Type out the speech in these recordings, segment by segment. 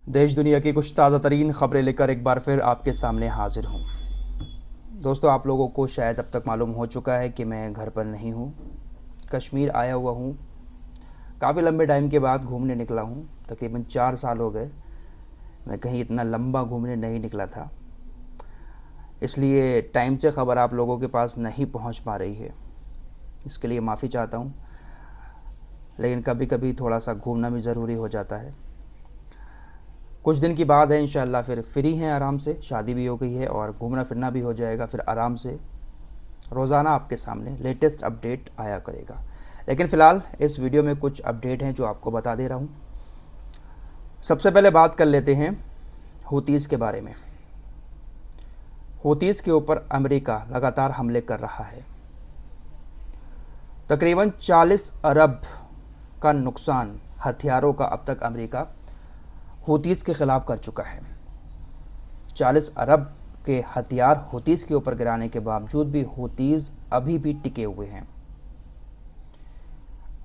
देश दुनिया की कुछ ताज़ा तरीन ख़बरें लेकर एक बार फिर आपके सामने हाजिर हूँ। दोस्तों, आप लोगों को शायद अब तक मालूम हो चुका है कि मैं घर पर नहीं हूँ, कश्मीर आया हुआ हूँ। काफ़ी लंबे टाइम के बाद घूमने निकला हूँ। तकरीबन 4 साल हो गए मैं कहीं इतना लंबा घूमने नहीं निकला था, इसलिए टाइम से ख़बर आप लोगों के पास नहीं पहुँच पा रही है। इसके लिए माफ़ी चाहता हूँ, लेकिन कभी कभी थोड़ा सा घूमना भी ज़रूरी हो जाता है। कुछ दिन की बात है, इंशाल्लाह फिर फ्री हैं आराम से, शादी भी हो गई है और घूमना फिरना भी हो जाएगा। फिर आराम से रोज़ाना आपके सामने लेटेस्ट अपडेट आया करेगा। लेकिन फ़िलहाल इस वीडियो में कुछ अपडेट हैं जो आपको बता दे रहा हूँ। सबसे पहले बात कर लेते हैं हूतीज़ के बारे में। हूतीज़ के ऊपर अमेरिका लगातार हमले कर रहा है। तकरीबन 40 अरब का नुकसान हथियारों का अब तक अमेरिका हूतीज़ के ख़िलाफ़ कर चुका है। 40 अरब के हथियार हूतीज़ के ऊपर गिराने के बावजूद भी हूतीज़ अभी भी टिके हुए हैं।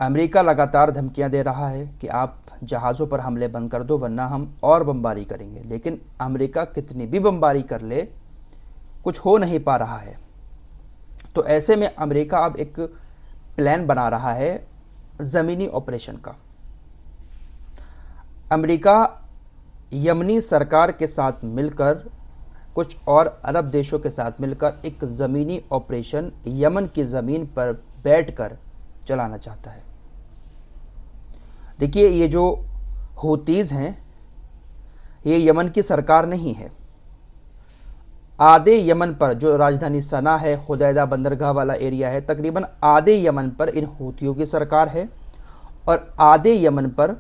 अमेरिका लगातार धमकियां दे रहा है कि आप जहाज़ों पर हमले बंद कर दो वरना हम और बमबारी करेंगे, लेकिन अमेरिका कितनी भी बमबारी कर ले कुछ हो नहीं पा रहा है। तो ऐसे में अमेरिका अब एक प्लान बना रहा है ज़मीनी ऑपरेशन का। अमेरिका यमनी सरकार के साथ मिलकर, कुछ और अरब देशों के साथ मिलकर एक ज़मीनी ऑपरेशन यमन की ज़मीन पर बैठकर चलाना चाहता है। देखिए, ये जो हूतीज़ हैं ये यमन की सरकार नहीं है। आधे यमन पर, जो राजधानी सना है, हुदैदा बंदरगाह वाला एरिया है, तकरीबन आधे यमन पर इन हूतियों की सरकार है और आधे यमन पर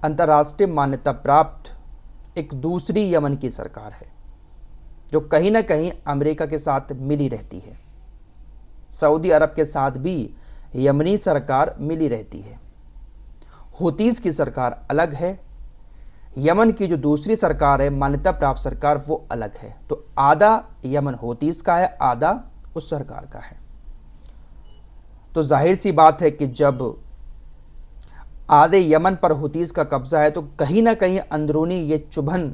अंतर्राष्ट्रीय मान्यता प्राप्त एक दूसरी यमन की सरकार है जो कहीं ना कहीं अमेरिका के साथ मिली रहती है। सऊदी अरब के साथ भी यमनी सरकार मिली रहती है। हूतीज़ की सरकार अलग है, यमन की जो दूसरी सरकार है, मान्यता प्राप्त सरकार, वो अलग है। तो आधा यमन हूतीज़ का है, आधा उस सरकार का है। तो जाहिर सी बात है कि जब आधे यमन पर हूतीज़ का कब्जा है तो कहीं ना कहीं अंदरूनी ये चुभन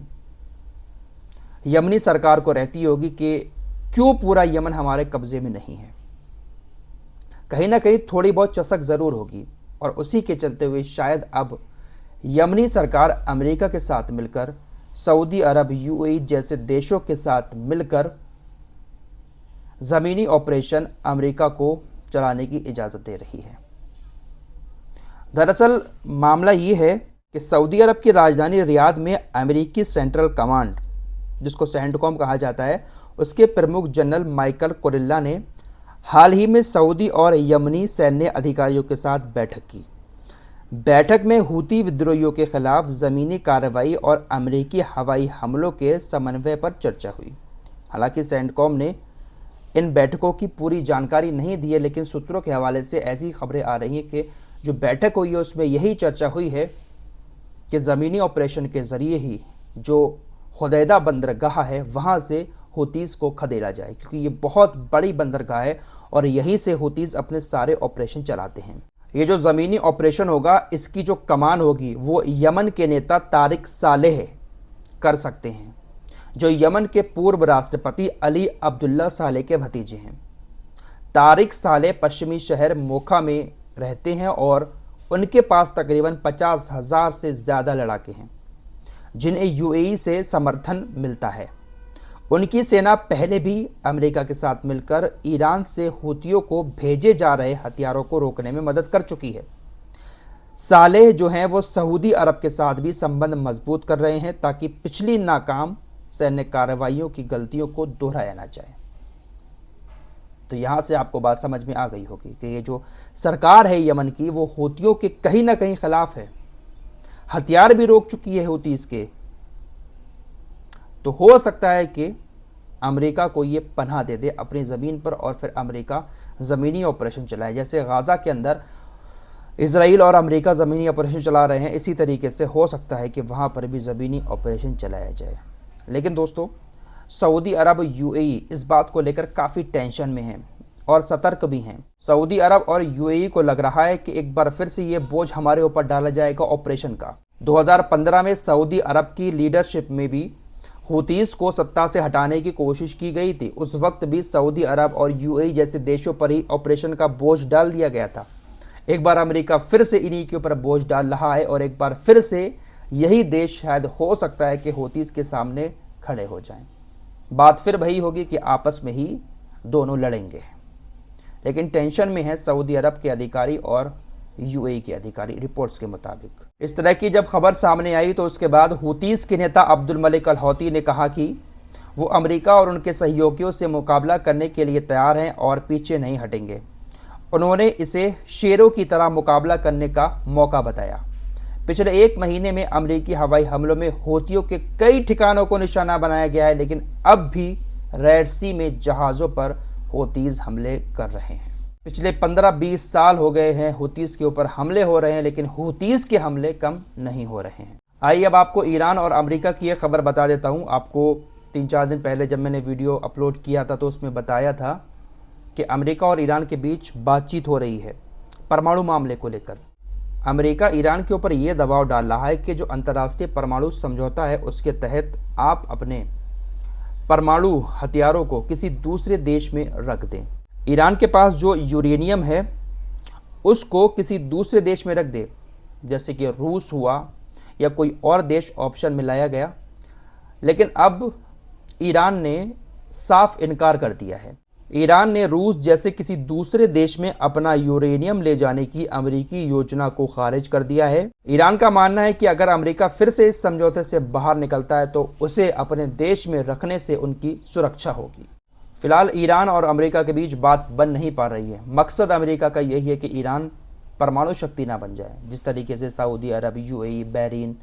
यमनी सरकार को रहती होगी कि क्यों पूरा यमन हमारे कब्जे में नहीं है। कहीं ना कहीं थोड़ी बहुत चसक ज़रूर होगी और उसी के चलते हुए शायद अब यमनी सरकार अमेरिका के साथ मिलकर, सऊदी अरब, यूएई जैसे देशों के साथ मिलकर ज़मीनी ऑपरेशन अमेरिका को चलाने की इजाज़त दे रही है। दरअसल मामला ये है कि सऊदी अरब की राजधानी रियाद में अमेरिकी सेंट्रल कमांड, जिसको सेंटकॉम कहा जाता है, उसके प्रमुख जनरल माइकल कुरिल्ला ने हाल ही में सऊदी और यमनी सैन्य अधिकारियों के साथ बैठक की। बैठक में हूती विद्रोहियों के खिलाफ ज़मीनी कार्रवाई और अमेरिकी हवाई हमलों के समन्वय पर चर्चा हुई। हालांकि सेंटकॉम ने इन बैठकों की पूरी जानकारी नहीं दी है, लेकिन सूत्रों के हवाले से ऐसी खबरें आ रही हैं कि जो बैठक हुई है उसमें यही चर्चा हुई है कि ज़मीनी ऑपरेशन के ज़रिए ही जो हुदैदा बंदरगाह है वहाँ से हूतीज़ को खदेड़ा जाए, क्योंकि ये बहुत बड़ी बंदरगाह है और यहीं से हूतीज़ अपने सारे ऑपरेशन चलाते हैं। ये जो ज़मीनी ऑपरेशन होगा, इसकी जो कमान होगी वो यमन के नेता तारिक सालेह कर सकते हैं, जो यमन के पूर्व राष्ट्रपति अली अब्दुल्ला सालेह के भतीजे हैं। तारिक सालेह पश्चिमी शहर मोखा में रहते हैं और उनके पास तकरीबन 50,000 से ज़्यादा लड़ाके हैं जिन्हें यूएई से समर्थन मिलता है। उनकी सेना पहले भी अमेरिका के साथ मिलकर ईरान से हूतियों को भेजे जा रहे हथियारों को रोकने में मदद कर चुकी है। सालेह जो हैं वो सऊदी अरब के साथ भी संबंध मजबूत कर रहे हैं ताकि पिछली नाकाम सैन्य कार्रवाइयों की गलतियों को दोहराया ना जाए। तो यहाँ से आपको बात समझ में आ गई होगी कि ये जो सरकार है यमन की, वो हूतियों के कहीं ना कहीं खिलाफ है, हथियार भी रोक चुकी है हूतीज़ के। तो हो सकता है कि अमेरिका को ये पनाह दे दे अपनी ज़मीन पर और फिर अमेरिका ज़मीनी ऑपरेशन चलाए। जैसे गाज़ा के अंदर इजराइल और अमेरिका ज़मीनी ऑपरेशन चला रहे हैं, इसी तरीके से हो सकता है कि वहाँ पर भी ज़मीनी ऑपरेशन चलाया जाए। लेकिन दोस्तों, सऊदी अरब, यूएई इस बात को लेकर काफ़ी टेंशन में है। और सतर्क भी हैं। सऊदी अरब और यूएई को लग रहा है कि एक बार फिर से ये बोझ हमारे ऊपर डाला जाएगा ऑपरेशन का। 2015 में सऊदी अरब की लीडरशिप में भी हूतीस को सत्ता से हटाने की कोशिश की गई थी। उस वक्त भी सऊदी अरब और यूएई जैसे देशों पर ही ऑपरेशन का बोझ डाल दिया गया था। एक बार अमेरिका फिर से इन्हीं के ऊपर बोझ डाल रहा है और एक बार फिर से यही देश शायद हो सकता है कि हूतीस के सामने खड़े हो जाएं। बात फिर वही होगी कि आपस में ही दोनों लड़ेंगे। लेकिन टेंशन में है सऊदी अरब के अधिकारी और यूएई के अधिकारी रिपोर्ट्स के मुताबिक। इस तरह की जब खबर सामने आई तो उसके बाद हूतीस के नेता अब्दुल मलिक अल हौती ने कहा कि वो अमेरिका और उनके सहयोगियों से मुकाबला करने के लिए तैयार हैं और पीछे नहीं हटेंगे। उन्होंने इसे शेरों की तरह मुकाबला करने का मौका बताया। पिछले एक महीने में अमेरिकी हवाई हमलों में हूतियों के कई ठिकानों को निशाना बनाया गया है, लेकिन अब भी रेड सी में जहाज़ों पर हूतीस हमले कर रहे हैं। पिछले 15-20 साल हो गए हैं हूतीस के ऊपर हमले हो रहे हैं, लेकिन हूतीस के हमले कम नहीं हो रहे हैं। आइए अब आपको ईरान और अमेरिका की एक खबर बता देता हूँ। आपको 3-4 दिन पहले जब मैंने वीडियो अपलोड किया था तो उसमें बताया था कि अमेरिका और ईरान के बीच बातचीत हो रही है परमाणु मामले को लेकर। अमेरिका ईरान के ऊपर ये दबाव डाल रहा है कि जो अंतर्राष्ट्रीय परमाणु समझौता है उसके तहत आप अपने परमाणु हथियारों को किसी दूसरे देश में रख दें। ईरान के पास जो यूरेनियम है उसको किसी दूसरे देश में रख दे, जैसे कि रूस हुआ या कोई और देश ऑप्शन में लाया गया। लेकिन अब ईरान ने साफ इनकार कर दिया है। ईरान ने रूस जैसे किसी दूसरे देश में अपना यूरेनियम ले जाने की अमेरिकी योजना को खारिज कर दिया है। ईरान का मानना है कि अगर अमेरिका फिर से इस समझौते से बाहर निकलता है तो उसे अपने देश में रखने से उनकी सुरक्षा होगी। फिलहाल ईरान और अमेरिका के बीच बात बन नहीं पा रही है। मकसद अमेरिका का यही है कि ईरान परमाणु शक्ति ना बन जाए, जिस तरीके से सऊदी अरब, यूएई, बहरीन,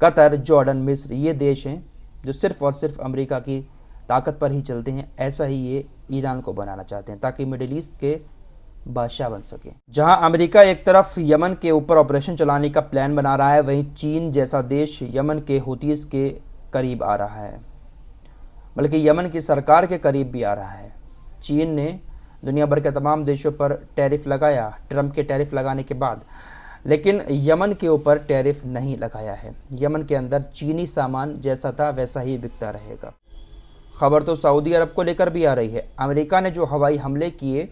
कतर, जॉर्डन, मिस्र ये देश हैं जो सिर्फ और सिर्फ अमेरिका की ताकत पर ही चलते हैं। ऐसा ही ये ईरान को बनाना चाहते हैं ताकि मिडिल ईस्ट के बादशाह बन सके। जहां अमेरिका एक तरफ यमन के ऊपर ऑपरेशन चलाने का प्लान बना रहा है, वहीं चीन जैसा देश यमन के हूतीस के करीब आ रहा है, बल्कि यमन की सरकार के करीब भी आ रहा है। चीन ने दुनिया भर के तमाम देशों पर टैरिफ लगाया ट्रंप के टैरिफ लगाने के बाद, लेकिन यमन के ऊपर टैरिफ नहीं लगाया है। यमन के अंदर चीनी सामान जैसा था वैसा ही बिकता रहेगा। खबर तो सऊदी अरब को लेकर भी आ रही है। अमेरिका ने जो हवाई हमले किए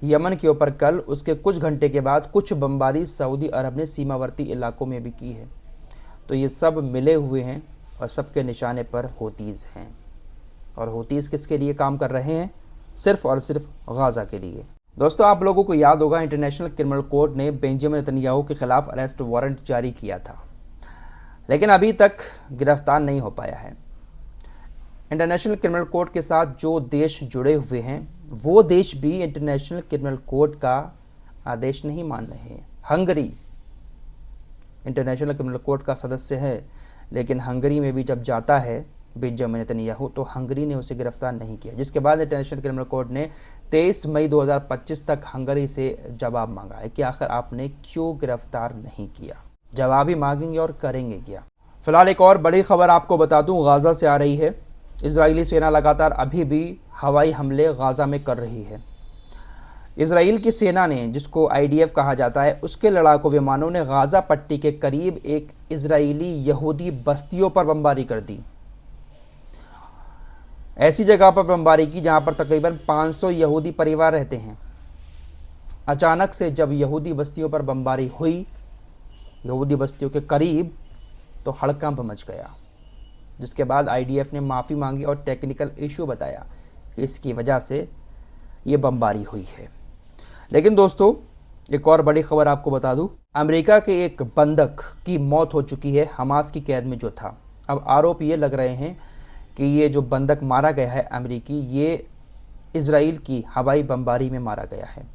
यमन के ऊपर कल, उसके कुछ घंटे के बाद कुछ बमबारी सऊदी अरब ने सीमावर्ती इलाकों में भी की है। तो ये सब मिले हुए हैं और सबके निशाने पर हूतीस हैं। और हूतीस किसके लिए काम कर रहे हैं? सिर्फ और सिर्फ गाज़ा के लिए। दोस्तों, आप लोगों को याद होगा इंटरनेशनल क्रिमिनल कोर्ट ने बेंजामिन नेतन्याहू के खिलाफ अरेस्ट वारंट जारी किया था, लेकिन अभी तक गिरफ्तार नहीं हो पाया है। इंटरनेशनल क्रिमिनल कोर्ट के साथ जो देश जुड़े हुए हैं वो देश भी इंटरनेशनल क्रिमिनल कोर्ट का आदेश नहीं मान रहे हैं। हंगरी इंटरनेशनल क्रिमिनल कोर्ट का सदस्य है, लेकिन हंगरी में भी जब जाता है बेंजामिन नेतन्याहू तो हंगरी ने उसे गिरफ्तार नहीं किया, जिसके बाद इंटरनेशनल क्रिमिनल कोर्ट ने 23 मई 2025 तक हंगरी से जवाब मांगा है कि आखिर आपने क्यों गिरफ्तार नहीं किया। जवाब ही मांगेंगे और करेंगे क्या। फिलहाल एक और बड़ी खबर आपको बता दूं, गाज़ा से आ रही है। इजरायली सेना लगातार अभी भी हवाई हमले गाज़ा में कर रही है। इजराइल की सेना ने, जिसको IDF कहा जाता है, उसके लड़ाकू विमानों ने गाज़ा पट्टी के करीब एक इजरायली यहूदी बस्तियों पर बमबारी कर दी। ऐसी जगह पर बमबारी की जहां पर तकरीबन 500 यहूदी परिवार रहते हैं। अचानक से जब यहूदी बस्तियों पर बमबारी हुई, यहूदी बस्तियों के करीब, तो हड़कंप मच गया, जिसके बाद IDF ने माफ़ी मांगी और टेक्निकल इशू बताया कि इसकी वजह से ये बमबारी हुई है। लेकिन दोस्तों, एक और बड़ी खबर आपको बता दूं, अमेरिका के एक बंधक की मौत हो चुकी है हमास की कैद में जो था। अब आरोप ये लग रहे हैं कि ये जो बंधक मारा गया है अमेरिकी, ये इजराइल की हवाई बमबारी में मारा गया है।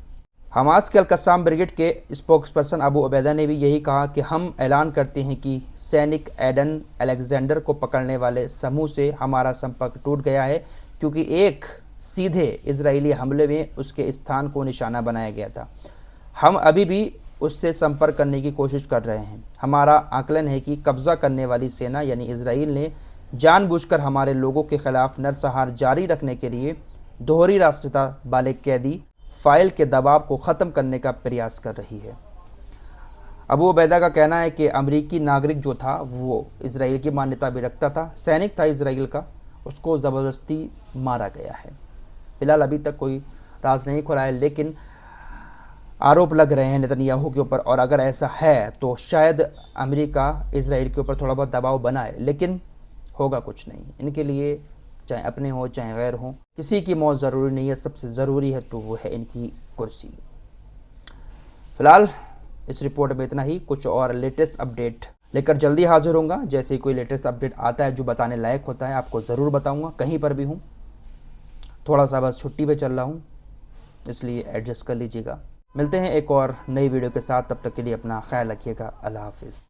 हमास के अल-कस्साम ब्रिगेड के स्पोक्सपर्सन अबू उबैदा ने भी यही कहा कि हम ऐलान करते हैं कि सैनिक एडन अलेक्जेंडर को पकड़ने वाले समूह से हमारा संपर्क टूट गया है, क्योंकि एक सीधे इजरायली हमले में उसके स्थान को निशाना बनाया गया था। हम अभी भी उससे संपर्क करने की कोशिश कर रहे हैं। हमारा आकलन है कि कब्ज़ा करने वाली सेना यानी इजराइल ने जानबूझकर हमारे लोगों के खिलाफ नरसंहार जारी रखने के लिए दोहरी राष्ट्रीयता वाले कैदी फाइल के दबाव को ख़त्म करने का प्रयास कर रही है। अबू उबैदा का कहना है कि अमेरिकी नागरिक जो था वो इजराइल की मान्यता भी रखता था, सैनिक था इजराइल का, उसको ज़बरदस्ती मारा गया है। फिलहाल अभी तक कोई राज नहीं खुला है, लेकिन आरोप लग रहे हैं नेतन्याहू के ऊपर, और अगर ऐसा है तो शायद अमेरिका इजराइल के ऊपर थोड़ा बहुत दबाव बनाए, लेकिन होगा कुछ नहीं। इनके लिए चाहे अपने हो चाहे गैर हो, किसी की मौत ज़रूरी नहीं है, सबसे ज़रूरी है तो वो है इनकी कुर्सी। फिलहाल इस रिपोर्ट में इतना ही। कुछ और लेटेस्ट अपडेट लेकर जल्दी हाजिर होऊंगा। जैसे ही कोई लेटेस्ट अपडेट आता है जो बताने लायक होता है आपको ज़रूर बताऊंगा, कहीं पर भी हूँ। थोड़ा सा बस छुट्टी पे चल रहा हूँ, इसलिए एडजस्ट कर लीजिएगा। मिलते हैं एक और नई वीडियो के साथ, तब तक के लिए अपना ख्याल रखिएगा। अल्लाह हाफिज़।